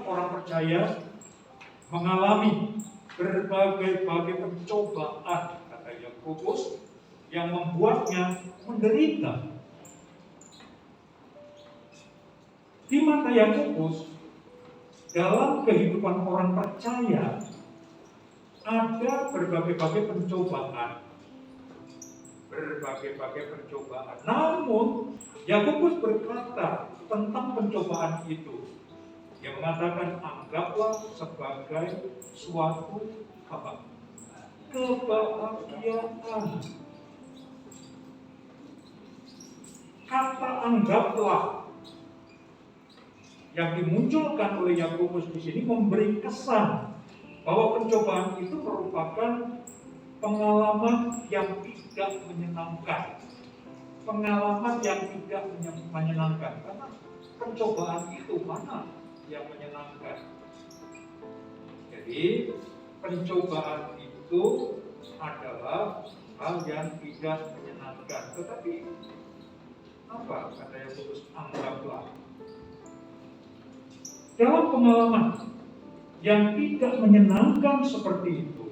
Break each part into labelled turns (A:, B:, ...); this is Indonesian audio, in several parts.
A: Orang percaya mengalami berbagai pencobaan, kata Yakobus, yang membuatnya menderita. Di mata Yakobus, dalam kehidupan orang percaya ada berbagai pencobaan. Namun, Yakobus berkata tentang pencobaan itu. Yang mengatakan anggaplah sebagai suatu kebahagiaan. Kata anggaplah yang dimunculkan oleh Yakobus di sini memberi kesan bahwa pencobaan itu merupakan pengalaman yang tidak menyenangkan. Pengalaman yang tidak menyenangkan, karena pencobaan itu mana yang menyenangkan. Jadi pencobaan itu adalah hal yang tidak menyenangkan. Tetapi apa kata Yakobus? Anggaplah dalam pengalaman yang tidak menyenangkan seperti itu,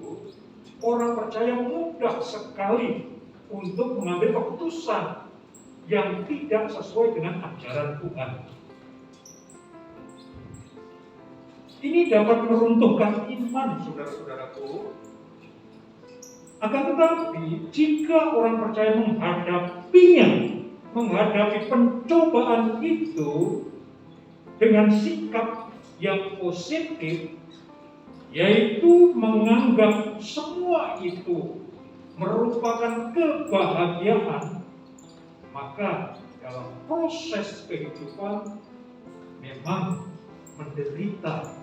A: orang percaya mudah sekali untuk mengambil keputusan yang tidak sesuai dengan ajaran Tuhan. Ini dapat meruntuhkan iman, saudara-saudaraku. Akan tetapi, jika orang percaya menghadapi pencobaan itu dengan sikap yang positif, yaitu menganggap semua itu merupakan kebahagiaan, maka dalam proses kehidupan memang menderita,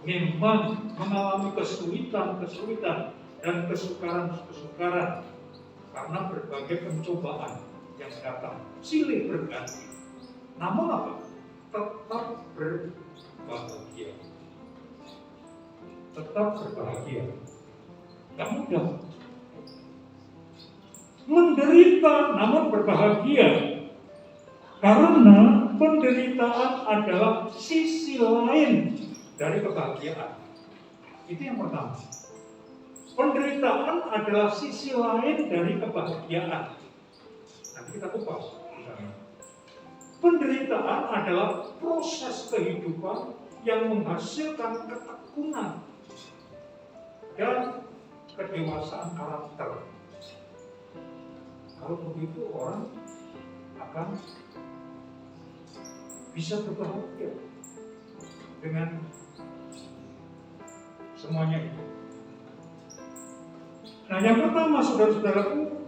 A: memang mengalami kesulitan dan kesukaran karena berbagai pencobaan yang datang silih berganti. Namun apa? Tetap berbahagia. Tidak mudah. Menderita namun berbahagia, karena penderitaan adalah sisi lain dari kebahagiaan. Itu yang pertama. Penderitaan adalah sisi lain dari kebahagiaan. Nanti kita kupas. Penderitaan adalah proses kehidupan yang menghasilkan ketekunan dan kedewasaan karakter. Kalau begitu orang akan bisa berbahagia dengan semuanya itu. Nah, yang pertama, saudara-saudaraku,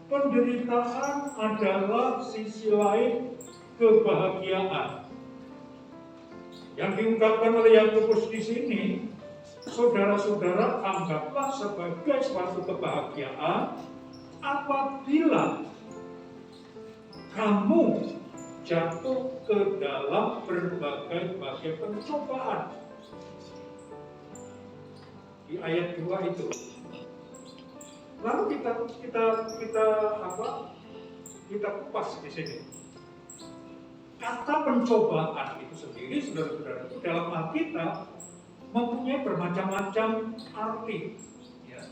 A: penderitaan adalah sisi lain kebahagiaan. Yang diungkapkan oleh Yakobus di sini, saudara-saudara, anggaplah sebagai suatu kebahagiaan apabila kamu jatuh ke dalam berbagai pencobaan. Di ayat 2 itu. Lalu kita kupas di sini. Kata pencobaan itu sendiri, saudara-saudara, itu dalam Alkitab mempunyai bermacam-macam arti. Ya.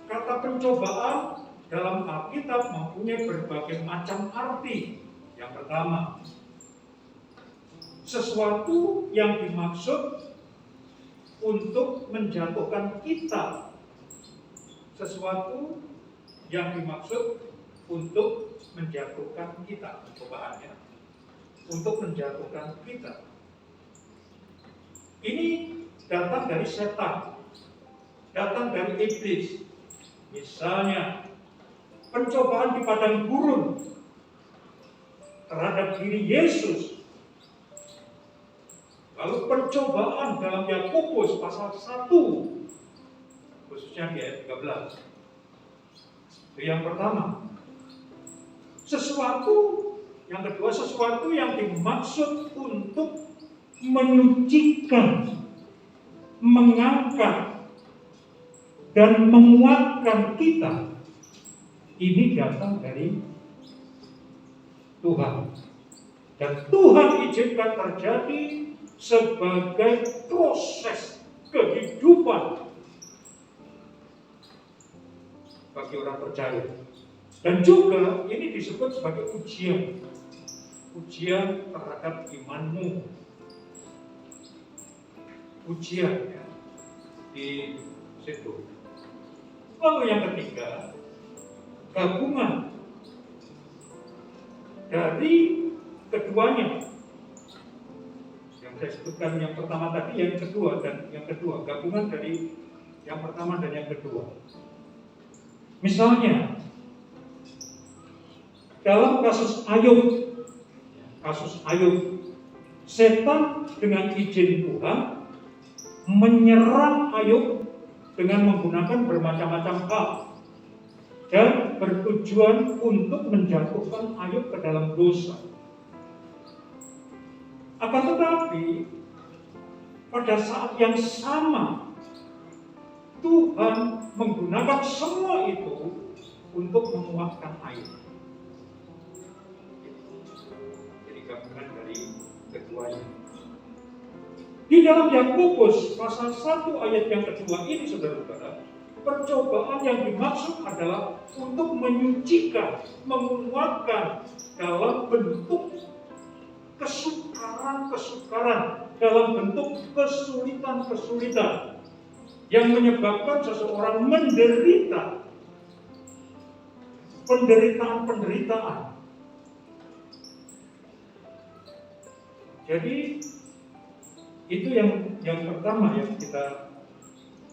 A: Kata pencobaan dalam Alkitab mempunyai berbagai macam arti. Yang pertama, sesuatu yang dimaksud untuk menjatuhkan kita. Sesuatu yang dimaksud untuk menjatuhkan kita, percobaannya untuk menjatuhkan kita. Ini datang dari setan, datang dari iblis. Misalnya pencobaan di padang gurun terhadap diri Yesus. Lalu pencobaan dalam Yakobus pasal 1, khususnya di ayat 13. Itu yang pertama. Yang kedua, sesuatu yang dimaksud untuk menyucikan, mengangkat, dan menguatkan kita. Ini datang dari Tuhan. Dan Tuhan izinkan terjadi sebagai proses kehidupan bagi orang percaya. Dan juga ini disebut sebagai ujian. Ujian terhadap imanmu. Ujian ya, di situ. Lalu yang ketiga, gabungan dari keduanya. Yang saya sebutkan yang pertama tadi, yang kedua dan yang kedua, gabungan dari yang pertama dan yang kedua. Misalnya dalam kasus Ayub, setan dengan izin Tuhan menyerang Ayub dengan menggunakan bermacam-macam hal dan bertujuan untuk menjatuhkan Ayub ke dalam dosa. Akan tetapi pada saat yang sama Tuhan menggunakan semua itu untuk menguatkan Ayub. Jadi gabungan dari keduanya. Di dalam Yakobus pasal 1 ayat yang kedua ini, saudara-saudara, percobaan yang dimaksud adalah untuk menyucikan, menguatkan dalam bentuk kesukaran, dalam bentuk kesulitan yang menyebabkan seseorang menderita penderitaan. Jadi itu yang pertama yang kita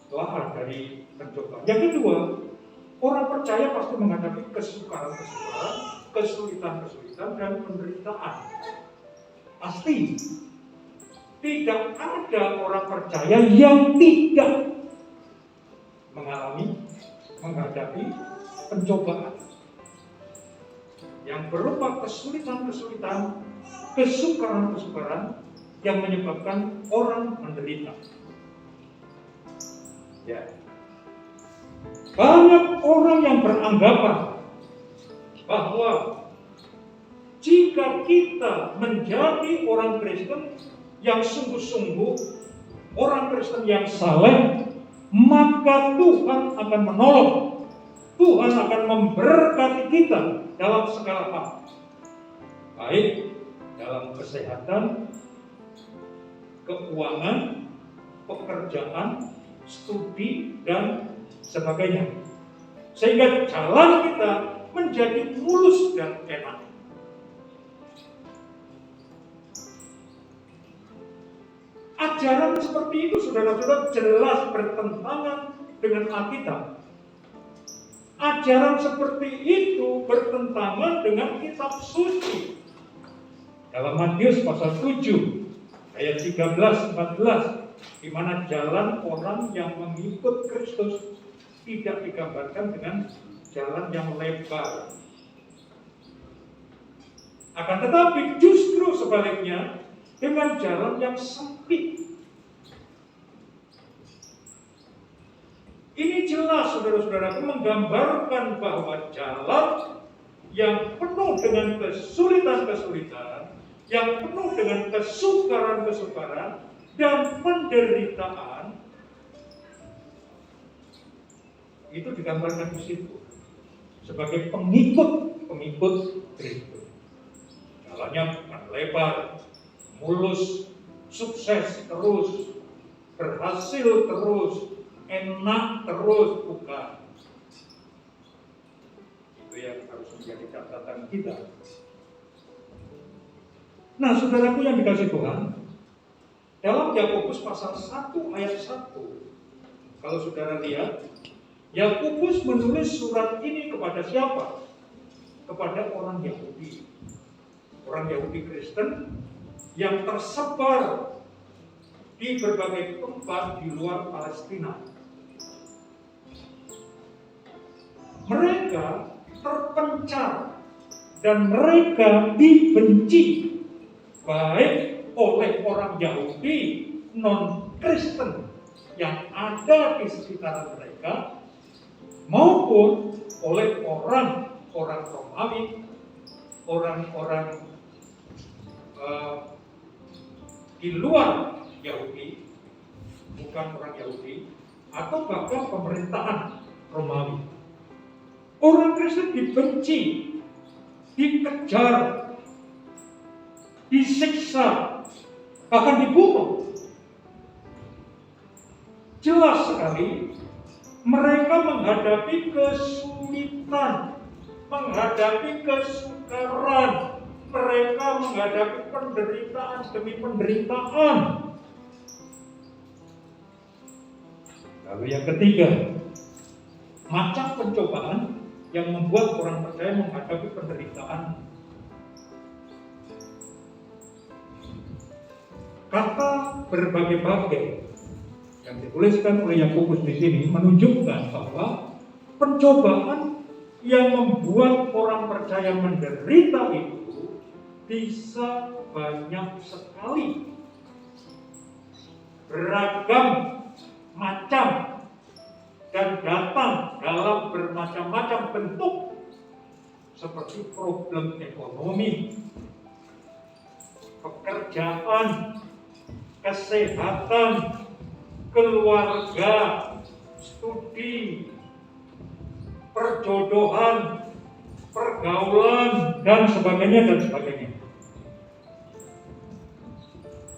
A: telah dari pencobaan. Yang kedua, orang percaya pasti menghadapi kesukaran, kesulitan dan penderitaan. Pasti. Tidak ada orang percaya yang tidak menghadapi pencobaan yang berupa kesulitan, kesukaran yang menyebabkan orang menderita. Ya. Banyak orang yang beranggapan bahwa jika kita menjadi orang Kristen yang sungguh-sungguh, orang Kristen yang saleh, maka Tuhan akan menolong. Tuhan akan memberkati kita dalam segala hal. Baik dalam kesehatan, keuangan, pekerjaan, studi, dan sebagainya. Sehingga jalan kita menjadi mulus dan enak. Ajaran seperti itu, saudara-saudara, jelas bertentangan dengan Alkitab. Ajaran seperti itu bertentangan dengan kitab suci. Dalam Matius pasal 7 ayat 13-14, di mana jalan orang yang mengikut Kristus tidak digambarkan dengan jalan yang lebar. Akan tetapi justru sebaliknya, dengan jalan yang sempit. Ini jelas, saudara-saudara, menggambarkan bahwa jalan yang penuh dengan kesulitan, yang penuh dengan kesukaran dan penderitaan, itu digambarkan di situ sebagai pengikut Kristus. Jalannya bukan lebar, mulus, sukses terus, berhasil terus, enak terus, bukan. Itu yang harus menjadi catatan kita. Nah, saudaraku yang dikasihi Tuhan, dalam Yakobus pasal 1 ayat 1, kalau saudara lihat, Yakobus menulis surat ini kepada siapa? Kepada orang Yahudi. Orang Yahudi Kristen yang tersebar di berbagai tempat di luar Palestina. Mereka terpencar dan mereka dibenci baik oleh orang Yahudi non-Kristen yang ada di sekitar mereka maupun oleh orang Romawi orang-orang di luar Yahudi, bukan orang Yahudi, atau bahkan pemerintahan Romawi. Orang Kristen dibenci, dikejar, disiksa, bahkan dibunuh. Jelas sekali mereka menghadapi kesulitan, menghadapi kesukaran, mereka menghadapi penderitaan demi penderitaan. Lalu yang ketiga, macam pencobaan yang membuat orang percaya menghadapi penderitaan. Kata berbagai-bagai yang dituliskan oleh Yakobus di sini menunjukkan bahwa pencobaan yang membuat orang percaya menderita itu bisa banyak sekali, beragam macam, dan datang dalam bermacam-macam bentuk, seperti problem ekonomi, pekerjaan, kesehatan, keluarga, studi, perjodohan, pergaulan, dan sebagainya.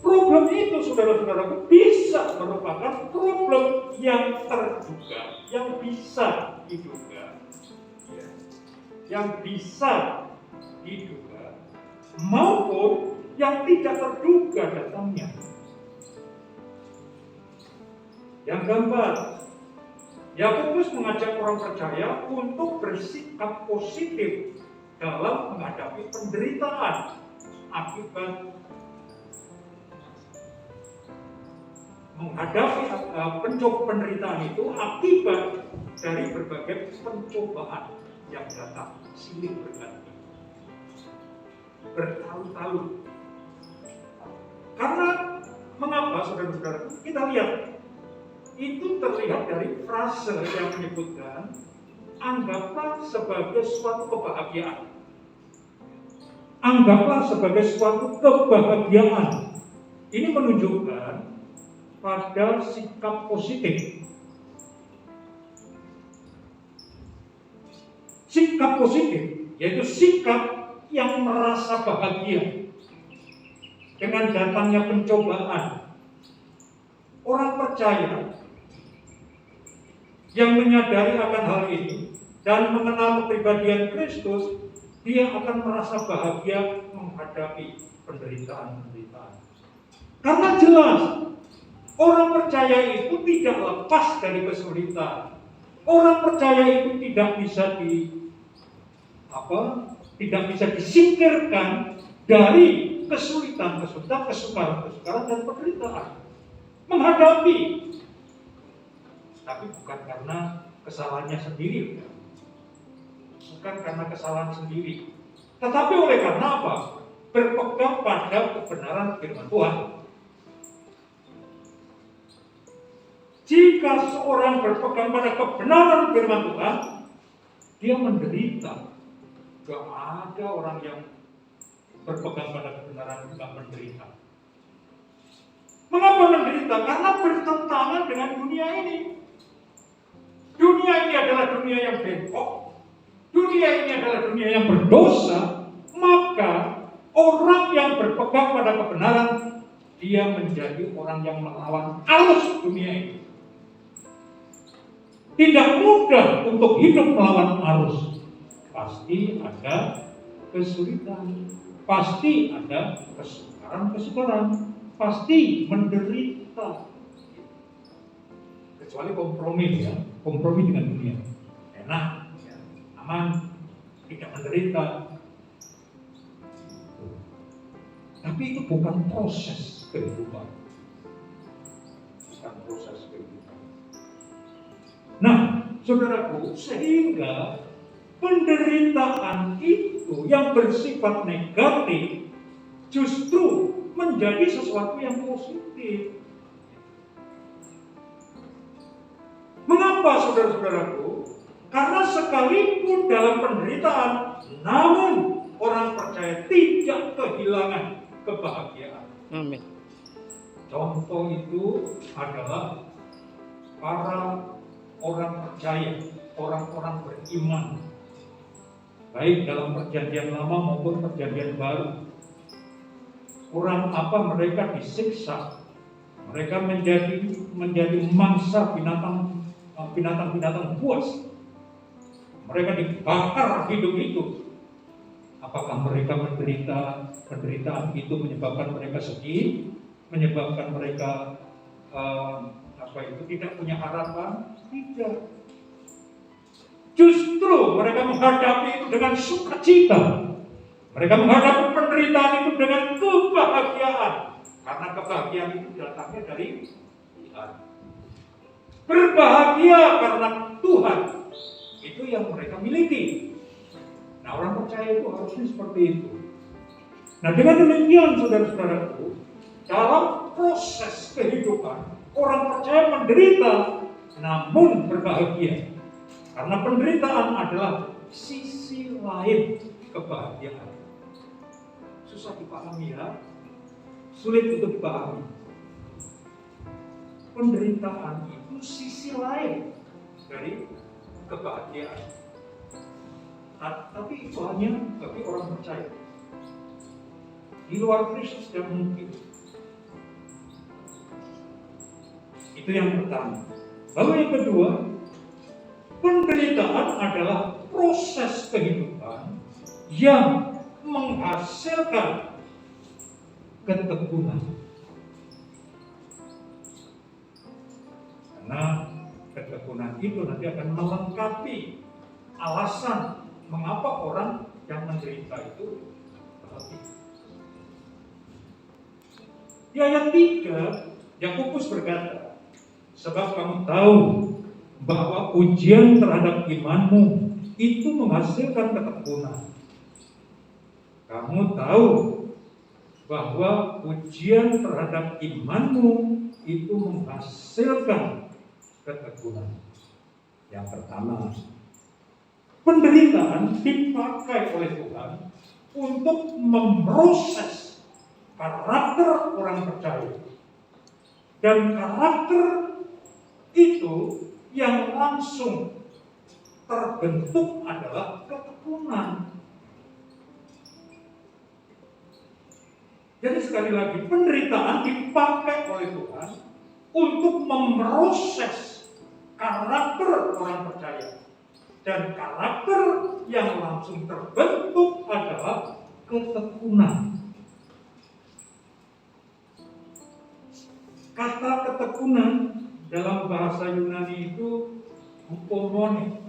A: Problem itu, saudara-saudaraku, bisa merupakan problem yang terduga, yang bisa diduga, maupun yang tidak terduga datangnya. Yang keempat, Yakobus mengajak orang percaya untuk bersikap positif dalam menghadapi penderitaan akibat penderitaan itu akibat dari berbagai pencobaan yang datang silih berganti, bertalu-talu. Karena mengapa, saudara-saudara? Kita lihat, itu terlihat dari frase yang menyebutkan anggaplah sebagai suatu kebahagiaan. Anggaplah sebagai suatu kebahagiaan. Ini menunjukkan pada sikap positif. Sikap positif yaitu sikap yang merasa bahagia dengan datangnya pencobaan. Orang percaya yang menyadari akan hal ini dan mengenal kepribadian Kristus, dia akan merasa bahagia menghadapi penderitaan-penderitaan. Karena jelas, orang percaya itu tidak lepas dari kesulitan. Orang percaya itu tidak bisa disingkirkan dari kesulitan-kesulitan, kesukaran dan penderitaan. Menghadapi, tapi bukan karena kesalahannya sendiri, tetapi oleh karena apa? Berpegang pada kebenaran firman Tuhan. Jika seorang berpegang pada kebenaran firman Tuhan, dia menderita. Gak ada orang yang berpegang pada kebenaran tidak menderita. Mengapa menderita? Karena bertentangan dengan dunia ini. Dunia ini adalah dunia yang bengkok. Dunia ini adalah dunia yang berdosa. Maka orang yang berpegang pada kebenaran, dia menjadi orang yang melawan arus dunia ini. Tidak mudah untuk hidup melawan arus. Pasti ada kesulitan, pasti ada kesukaran, pasti menderita. Kecuali kompromi dengan dunia. Enak, aman, tidak menderita. Tapi itu bukan proses kehidupan. Nah, saudaraku, sehingga penderitaan itu yang bersifat negatif justru menjadi sesuatu yang positif. Mengapa, saudara-saudaraku? Karena sekalipun dalam penderitaan, namun orang tidak kehilangan kebahagiaan.
B: Amin.
A: Contoh itu adalah para orang percaya, orang-orang beriman, baik dalam perjanjian lama maupun perjanjian baru. Orang apa mereka disiksa, mereka menjadi mangsa binatang-binatang buas. Mereka dibakar hidup itu. Apakah mereka menderita? Penderitaan itu menyebabkan mereka sedih, menyebabkan mereka tidak punya harapan? Tidak. Justru mereka menghadapi itu dengan sukacita. Mereka menghadapi penderitaan itu dengan kebahagiaan. Karena kebahagiaan itu datangnya dari Tuhan. Berbahagia karena Tuhan. Itu yang mereka miliki. Nah, orang percaya itu harusnya seperti itu. Nah, dengan demikian saudara-saudaraku, dalam proses kehidupan, orang percaya menderita namun berbahagia. Karena penderitaan adalah sisi lain kebahagiaan. Susah dipahami ya, sulit untuk dipahami. Penderitaan itu sisi lain dari kebahagiaan. Tapi itu hanya bagi orang percaya. Di luar Kristus tidak mungkin. Itu yang pertama. Lalu yang kedua, penderitaan adalah proses kehidupan yang menghasilkan ketekunan. Karena ketekunan itu nanti akan melengkapi alasan mengapa orang yang menderita itu berhati. Di ayat 3, Yakobus berkata, sebab kamu tahu bahwa ujian terhadap imanmu itu menghasilkan ketekunan. Kamu tahu bahwa ujian terhadap imanmu itu menghasilkan ketekunan. Yang pertama, penderitaan dipakai oleh Tuhan untuk memproses karakter orang percaya. Dan karakter itu yang langsung terbentuk adalah ketekunan. Jadi sekali lagi, penderitaan dipakai oleh Tuhan untuk memproses karakter orang percaya. Dan karakter yang langsung terbentuk adalah ketekunan. Kata ketekunan dalam bahasa Yunani itu upomone.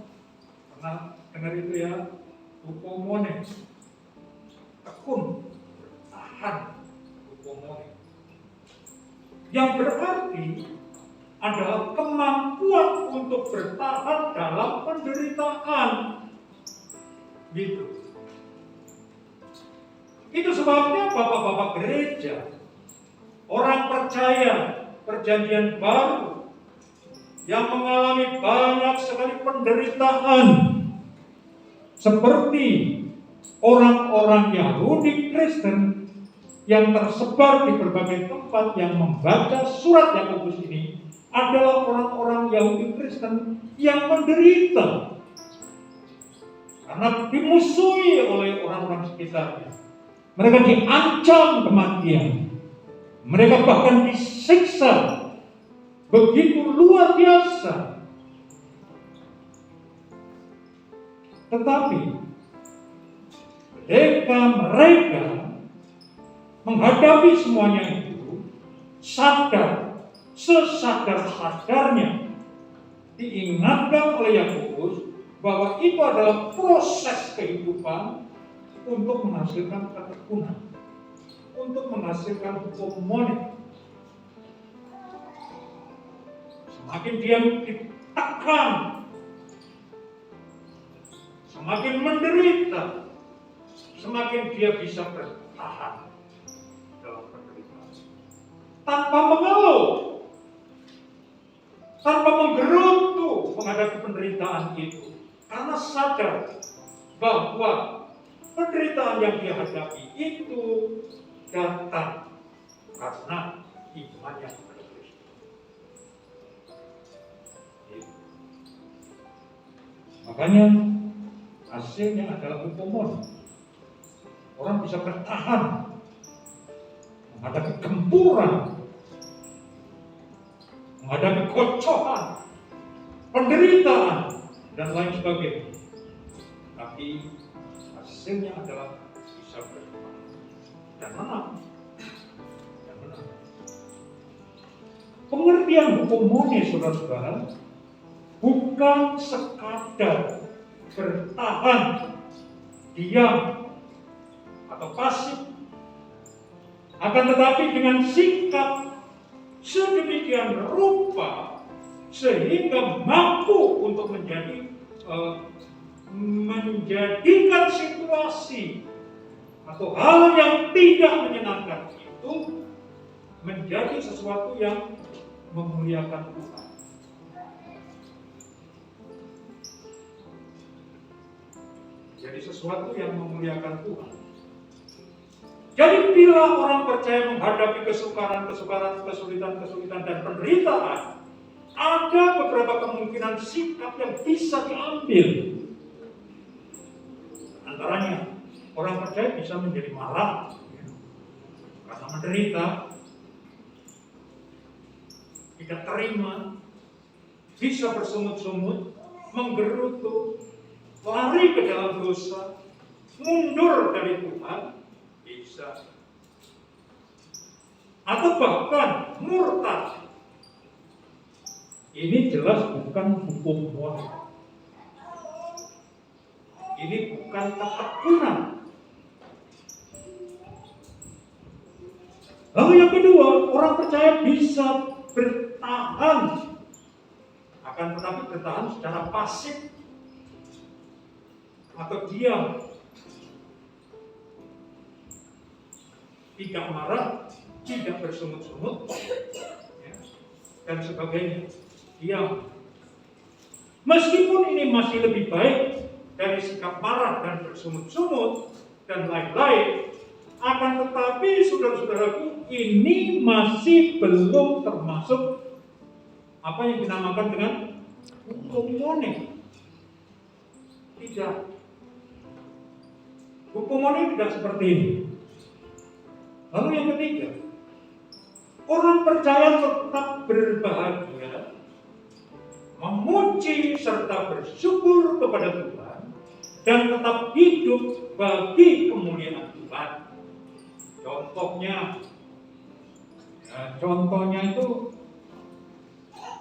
A: Pernah dengar itu ya? Upomone. Tekun, tahan, upomone. Yang berarti adalah kemampuan untuk bertahan dalam penderitaan. Gitu. Itu sebabnya bapak-bapak gereja, orang percaya perjanjian baru yang mengalami banyak sekali penderitaan, seperti orang-orang Yahudi Kristen yang tersebar di berbagai tempat yang membaca surat Yakobus ini, adalah orang-orang Yahudi Kristen yang menderita karena dimusuhi oleh orang-orang sekitarnya. Mereka diancam kematian. Mereka bahkan disiksa begitu luar biasa. Tetapi ketika mereka menghadapi semuanya itu, sesadar-sadarnya diingatkan oleh Yakobus bahwa itu adalah proses kehidupan untuk menghasilkan ketekunan, untuk menghasilkan upomone. Semakin dia ditekan, semakin menderita, semakin dia bisa bertahan dalam penderitaan. Tanpa mengeluh, tanpa menggerutu menghadapi penderitaan itu. Karena sadar bahwa penderitaan yang dia hadapi itu datang karena imannya kepada Kristus. Makanya hasilnya adalah hupomon. Orang bisa bertahan menghadapi gempuran, menghadapi kocohan, penderitaan, dan lain sebagainya. Tapi hasilnya adalah bisa bertahan dan menang. Pengertian hupomone, saudara-saudara, bukan sekadar bertahan, diam, atau pasif, akan tetapi dengan sikap sedemikian rupa sehingga mampu untuk menjadikan situasi atau hal yang tidak menyenangkan itu menjadi sesuatu yang memuliakan Tuhan. Jadi sesuatu yang memuliakan Tuhan. Jadi bila orang percaya menghadapi kesukaran, kesulitan, dan penderitaan, ada beberapa kemungkinan sikap yang bisa diambil. Antaranya, orang percaya bisa menjadi marah karena menderita, tidak terima, bisa bersungut-sungut, menggerutu, lari ke dalam dosa, mundur dari Tuhan, bisa. Atau bahkan murtad. Ini jelas bukan hukum moral. Ini bukan ketekunan. Lalu yang kedua, orang percaya bisa bertahan, akan tetapi bertahan secara pasif atau diam, tidak marah, tidak bersungut-sungut, ya, dan sebagainya, diam. Meskipun ini masih lebih baik dari sikap marah dan bersungut-sungut dan lain-lain, akan tetapi saudara-saudaraku, ini masih belum termasuk apa yang dinamakan dengan hupomone. Tidak. Hupomone tidak seperti ini. Lalu yang ketiga, orang percaya tetap berbahagia, memuji serta bersyukur kepada Tuhan, dan tetap hidup bagi kemuliaan Tuhan. Contohnya itu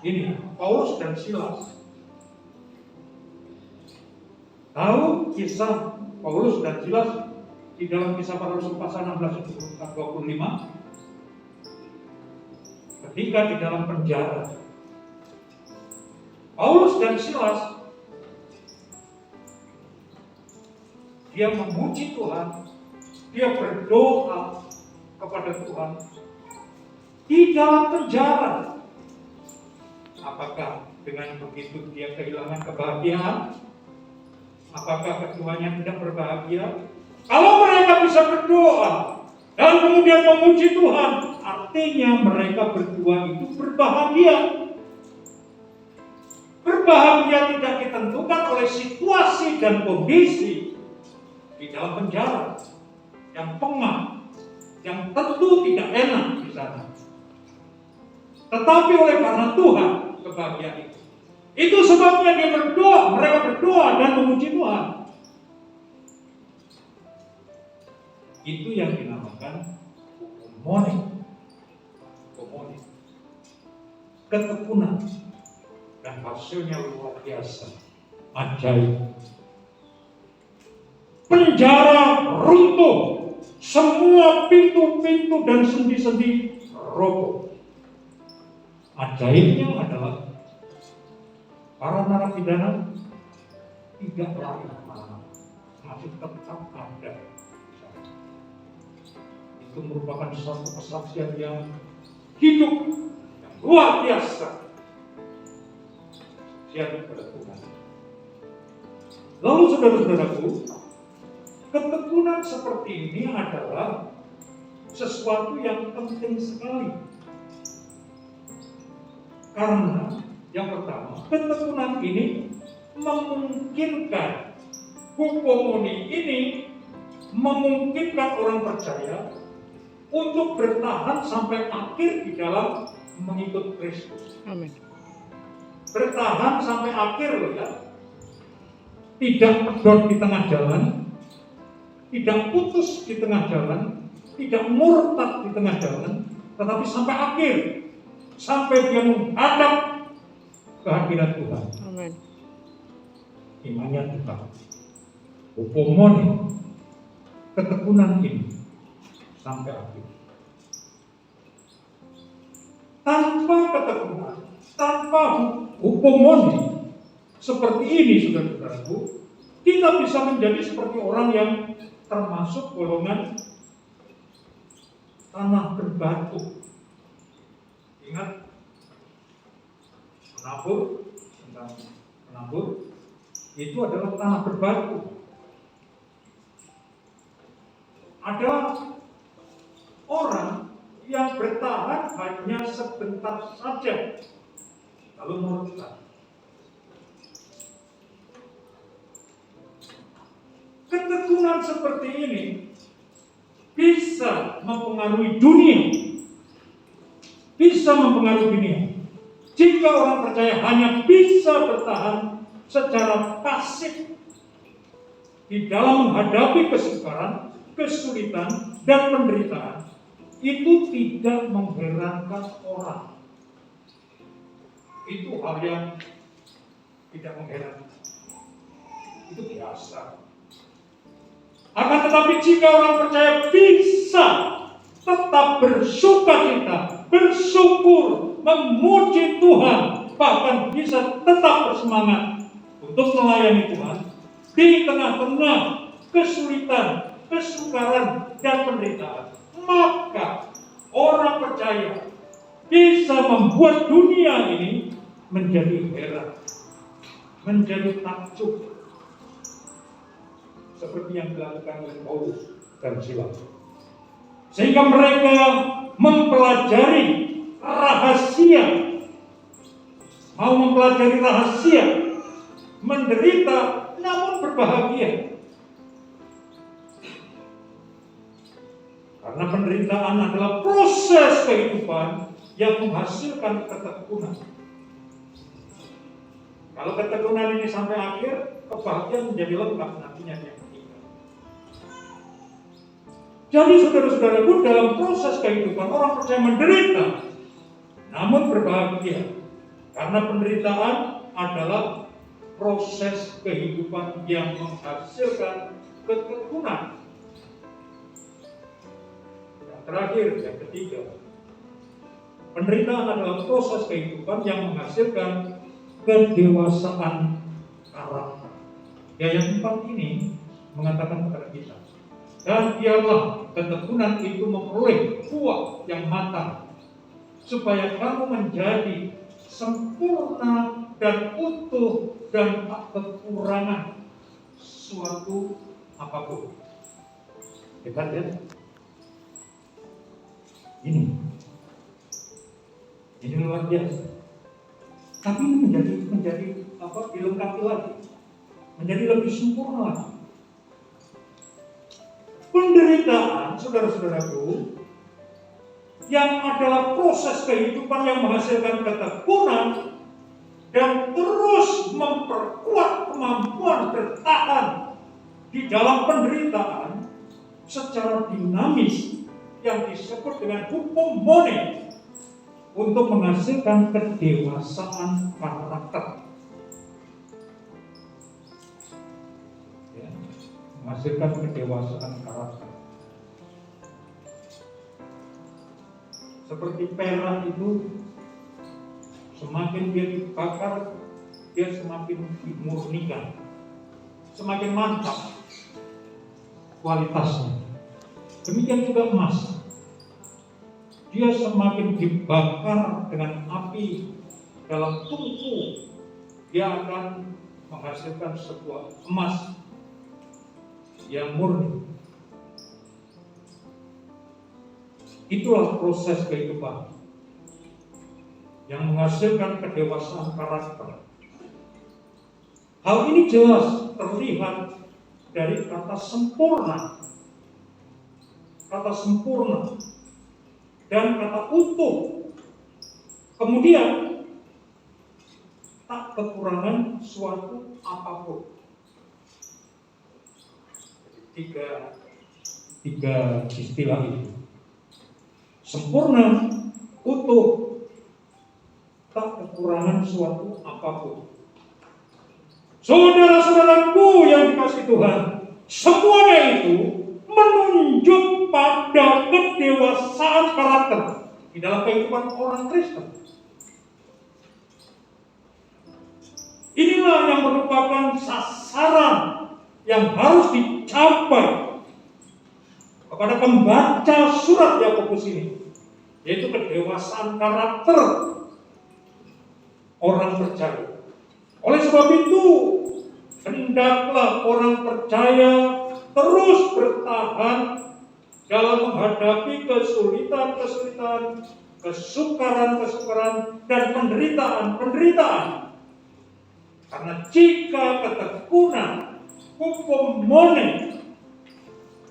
A: ini, Paulus dan Silas. Tahu kisah Paulus dan Silas di dalam Kisah Para Rasul pasal 16-25, ketika di dalam penjara, Paulus dan Silas, dia memuji Tuhan, dia berdoa kepada Tuhan di dalam penjara. Apakah dengan begitu dia kehilangan kebahagiaan? Apakah keduanya tidak berbahagia? Kalau mereka bisa berdoa dan kemudian memuji Tuhan, artinya mereka berdua itu berbahagia. Berbahagia tidak ditentukan oleh situasi dan kondisi di dalam penjara yang pengap, yang tentu tidak enak di sana. Tetapi oleh karena Tuhan, kebahagiaan itu. Itu sebabnya dia berdoa, mereka berdoa dan memuji Tuhan. Itu yang dinamakan hupomone. Ketekunan. Dan hasilnya luar biasa. Ajaib. Penjara runtuh. Semua pintu-pintu dan sendi-sendi roboh. Ajaibnya adalah para narapidana tidak lari kemana, masih tetap ada. Itu merupakan suatu kesaksian yang hidup, yang luar biasa. Siap kepada Tuhan. Lalu saudara-saudaraku, Ketekunan seperti ini adalah sesuatu yang penting sekali. Karena yang pertama, ketekunan ini memungkinkan, hupomoni ini memungkinkan orang percaya untuk bertahan sampai akhir di dalam mengikut Kristus.
B: Amin.
A: Bertahan sampai akhir loh ya. Tidak pedot di tengah jalan, tidak putus di tengah jalan, tidak murtad di tengah jalan, tetapi sampai akhir, sampai dia menghadap kehadiran Tuhan.
B: Amin.
A: Imannya tetap. Hupomoni, ketekunan ini sampai akhir. Tanpa ketekunan, tanpa hupomoni seperti ini, saudara-saudaraku, kita bisa menjadi seperti orang yang termasuk golongan tanah berbatu. Ingat penabur, tentang penabur itu adalah tanah berbatu. Adalah orang yang bertahan hanya sebentar saja, lalu murtad. Ketekunan seperti ini bisa mempengaruhi dunia. Bisa mempengaruhi dunia. Jika orang percaya hanya bisa bertahan secara pasif di dalam menghadapi kesukaran, kesulitan, dan penderitaan, itu tidak mengherankan orang. Itu hal yang tidak mengherankan. Itu biasa. Akan tetapi jika orang percaya bisa tetap bersukacita, bersyukur, memuji Tuhan, bahkan bisa tetap bersemangat untuk melayani Tuhan di tengah-tengah kesulitan, kesukaran, dan penderitaan, maka orang percaya bisa membuat dunia ini menjadi heran, menjadi takjub, seperti yang dilakukan oleh Paulus dan Silas. Sehingga mereka mempelajari rahasia, mau mempelajari rahasia, menderita namun berbahagia. Karena penderitaan adalah proses kehidupan yang menghasilkan ketekunan. Kalau ketekunan ini sampai akhir, kebahagiaan menjadi lengkap nantinya dia. Jadi saudara-saudaraku, dalam proses kehidupan orang percaya menderita, namun berbahagia. Karena penderitaan adalah proses kehidupan yang menghasilkan ketekunan. Yang terakhir, yang ketiga, penderitaan adalah proses kehidupan yang menghasilkan kedewasaan karakter. Ya, yang empat ini mengatakan kepada kita, dan biarlah ketekunan itu memperoleh buah yang matang, supaya kamu menjadi sempurna dan utuh dan tak kekurangan suatu apapun. Hebat ya? Ini luar biasa. Tapi ini menjadi dilengkapi lagi, menjadi lebih sempurna lagi. Penderitaan, saudara-saudaraku, yang adalah proses kehidupan yang menghasilkan ketekunan dan terus memperkuat kemampuan bertahan di dalam penderitaan secara dinamis yang disebut dengan hupomone untuk menghasilkan kedewasaan karakter. Menghasilkan kedewasaan karakter. Seperti perak itu, semakin dia dibakar, dia semakin dimurnikan, semakin mantap kualitasnya. Demikian juga emas, dia semakin dibakar dengan api dalam tungku, dia akan menghasilkan sebuah emas yang murni. Itulah proses kehidupan yang menghasilkan kedewasaan karakter. Hal ini jelas terlihat dari kata sempurna. Kata sempurna dan kata utuh. Kemudian tak kekurangan suatu apapun. Tiga istilah itu. Sempurna, utuh, tak kekurangan suatu apapun. Saudara-saudaraku yang dikasihi Tuhan, semuanya itu menunjuk pada kedewasaan karakter di dalam kehidupan orang Kristen. Inilah yang merupakan sasaran yang harus dicapai kepada pembaca surat Yakobus ini, yaitu kedewasaan karakter orang percaya. Oleh sebab itu, hendaklah orang percaya terus bertahan dalam menghadapi kesulitan-kesulitan, kesukaran-kesukaran, dan penderitaan-penderitaan. Karena jika ketekunan, hupomone,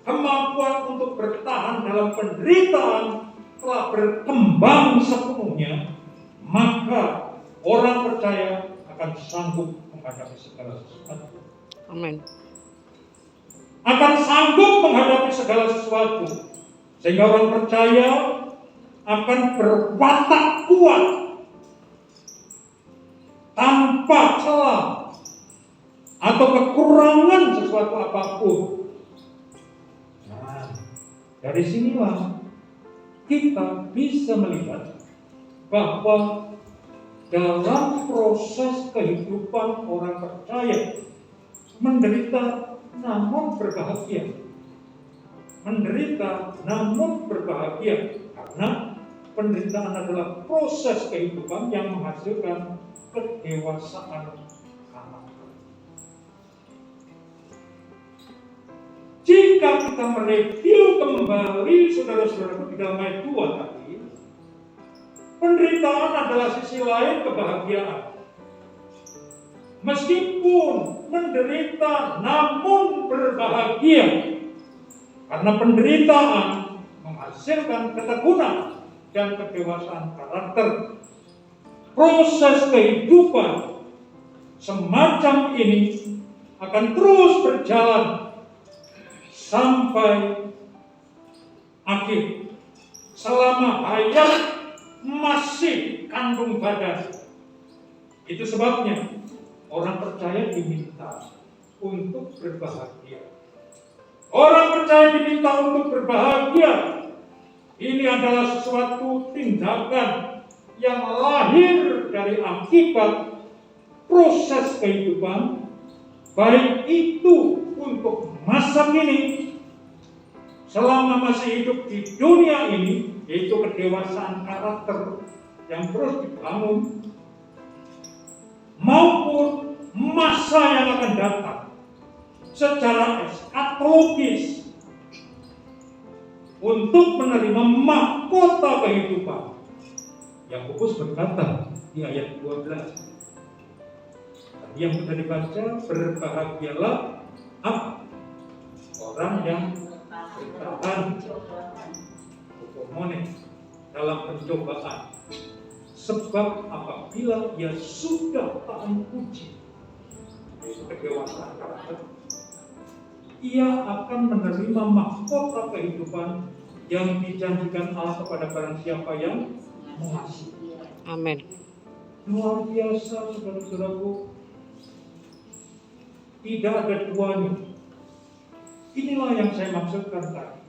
A: kemampuan untuk bertahan dalam penderitaan telah berkembang sepenuhnya, maka orang percaya akan sanggup menghadapi segala sesuatu.
B: Amin.
A: Akan sanggup menghadapi segala sesuatu, sehingga orang percaya akan berwatak kuat tanpa celah atau kekurangan sesuatu apapun. Nah, dari sinilah kita bisa melihat bahwa dalam proses kehidupan orang percaya menderita namun berbahagia. Menderita namun berbahagia karena penderitaan adalah proses kehidupan yang menghasilkan kedewasaan karakter. Jika kita mereview kembali saudara-saudara di dalam ayat 2 tadi, penderitaan adalah sisi lain kebahagiaan. Meskipun menderita namun berbahagia, karena penderitaan menghasilkan ketekunan dan kedewasaan karakter. Proses kehidupan semacam ini akan terus berjalan sampai akhir, selama hayat masih kandung badan. Itu sebabnya orang percaya diminta untuk berbahagia. Orang percaya diminta untuk berbahagia. Ini adalah sesuatu tindakan yang lahir dari akibat proses kehidupan, baik itu untuk masa kini, selama masih hidup di dunia ini, yaitu kedewasaan karakter yang terus dibangun, maupun masa yang akan datang secara eskatologis untuk menerima mahkota kehidupan. Yakobus berkata di ayat 12 yang sudah dibaca, berbahagialah orang yang bertahan dalam pencobaan, sebab apabila ia sudah tahan uji, yaitu kedewasaan karakter, ia akan menerima mahkota kehidupan yang dijanjikan Allah kepada barang siapa yang mengasihi.
B: Amin.
A: Luar biasa, saudara-saudaraku. Tidak ada duanya. Inilah yang saya maksudkan tadi,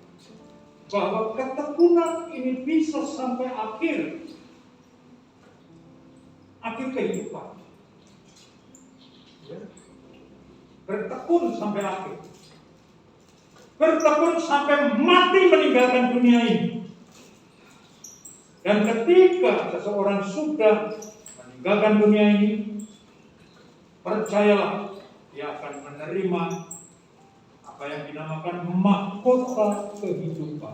A: bahwa ketekunan ini bisa sampai akhir kehidupan. Bertekun sampai akhir. Bertekun sampai mati meninggalkan dunia ini. Dan ketika seseorang sudah meninggalkan dunia ini, percayalah dia akan menerima apa yang dinamakan mahkota kehidupan.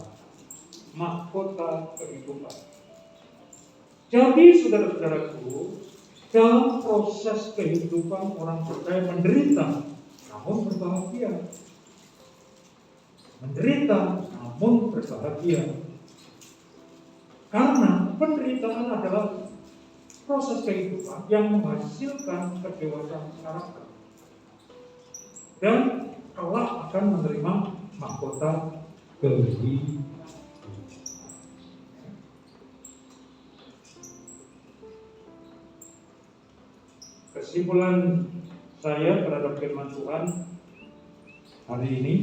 A: Mahkota kehidupan. Jadi saudara-saudaraku, dalam proses kehidupan orang percaya menderita, namun berbahagia. Menderita, namun berbahagia. Karena penderitaan adalah proses kehidupan yang menghasilkan kedewasaan karakter. Dan kelak akan menerima mahkota kehidupan. Kesimpulan saya terhadap firman Tuhan hari ini,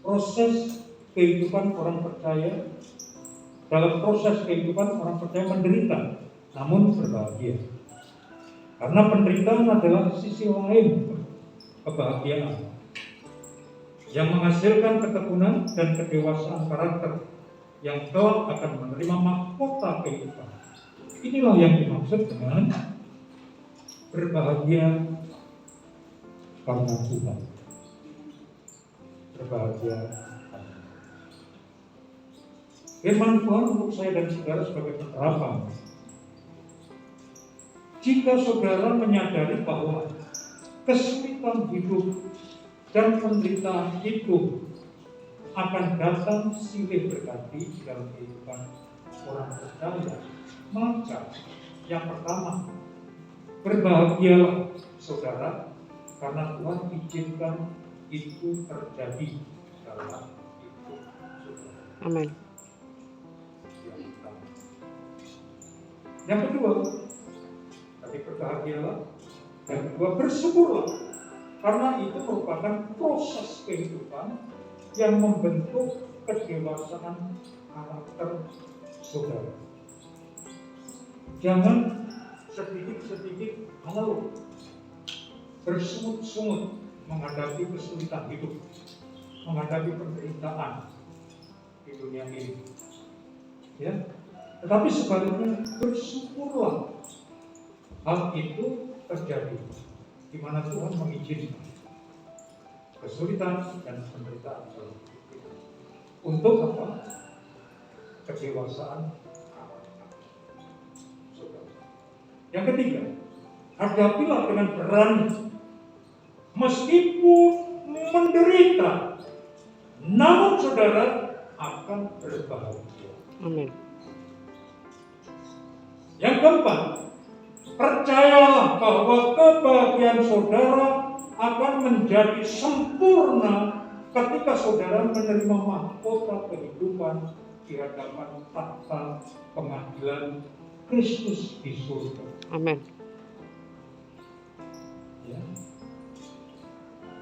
A: proses kehidupan orang percaya, dalam proses kehidupan orang percaya menderita, namun berbahagia. Karena penderitaan adalah sisi lain kebahagiaan yang menghasilkan ketekunan dan kedewasaan karakter yang kelak akan menerima mahkota kehidupan. Inilah yang dimaksud dengan berbahagia karena Tuhan. Berbahagia. Firman Tuhan untuk saya dan saudara sebagai penerapan. Jika saudara menyadari bahwa kesulitan hidup dan penderitaan hidup akan datang silih berganti dalam kehidupan orang percaya, maka yang pertama, berbahagialah saudara karena Tuhan izinkan itu terjadi dalam hidup saudara.
B: Amin.
A: Yang kedua, tapi berbahagialah. Yang kedua, bersyukurlah karena itu merupakan proses kehidupan yang membentuk kedewasaan karakter saudara. Jangan sedikit-sedikit mengeluh, bersungut-sungut menghadapi kesulitan hidup, menghadapi penderitaan di dunia ini. Ya, tetapi sebaliknya bersyukurlah hal itu terjadi, di mana Tuhan mengizinkan kesulitan dan penderitaan dalam hidup kita. Untuk apa? Kedewasaan. Yang ketiga, hadapilah dengan berani, meskipun menderita, namun saudara akan berbahagia.
B: Amin.
A: Yang keempat, percayalah bahwa kebahagiaan saudara akan menjadi sempurna ketika saudara menerima mahkota kehidupan di hadapan takhta pengadilan Kristus di surga.
B: Amin.
A: Ya.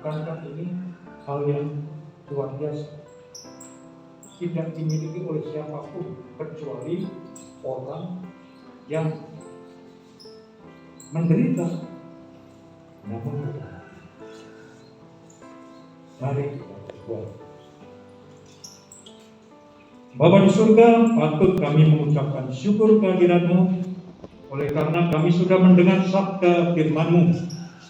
A: Bukankah ini hal yang luar biasa? Tidak dimiliki oleh siapapun kecuali orang yang menderita namun berbahagia. Mari kita berdoa. Bapa di surga, patut kami mengucapkan syukur kehadirat-Mu oleh karena kami sudah mendengar sabda firman-Mu.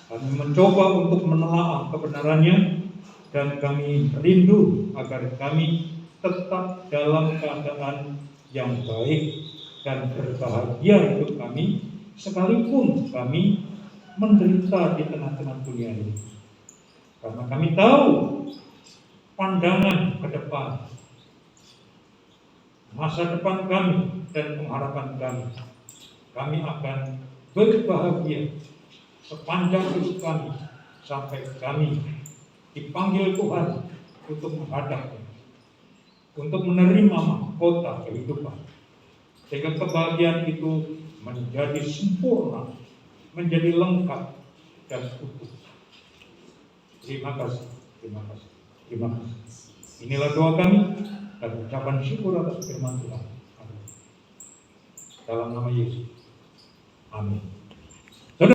A: Kami mencoba untuk menelaah kebenarannya dan kami rindu agar kami tetap dalam keadaan yang baik dan berbahagia hidup kami sekalipun kami menderita di tengah-tengah dunia ini. Karena kami tahu pandangan ke depan, masa depan kami dan pengharapan kami akan berbahagia sepanjang hidup kami sampai kami dipanggil Tuhan untuk menghadapnya, untuk menerima mahkota kehidupan, sehingga kebahagiaan itu menjadi sempurna, menjadi lengkap dan utuh. Terima kasih, terima kasih, terima kasih. Inilah doa kami dan ucapan syukur atas firman Tuhan. Amin. Dalam nama Yesus. Amin.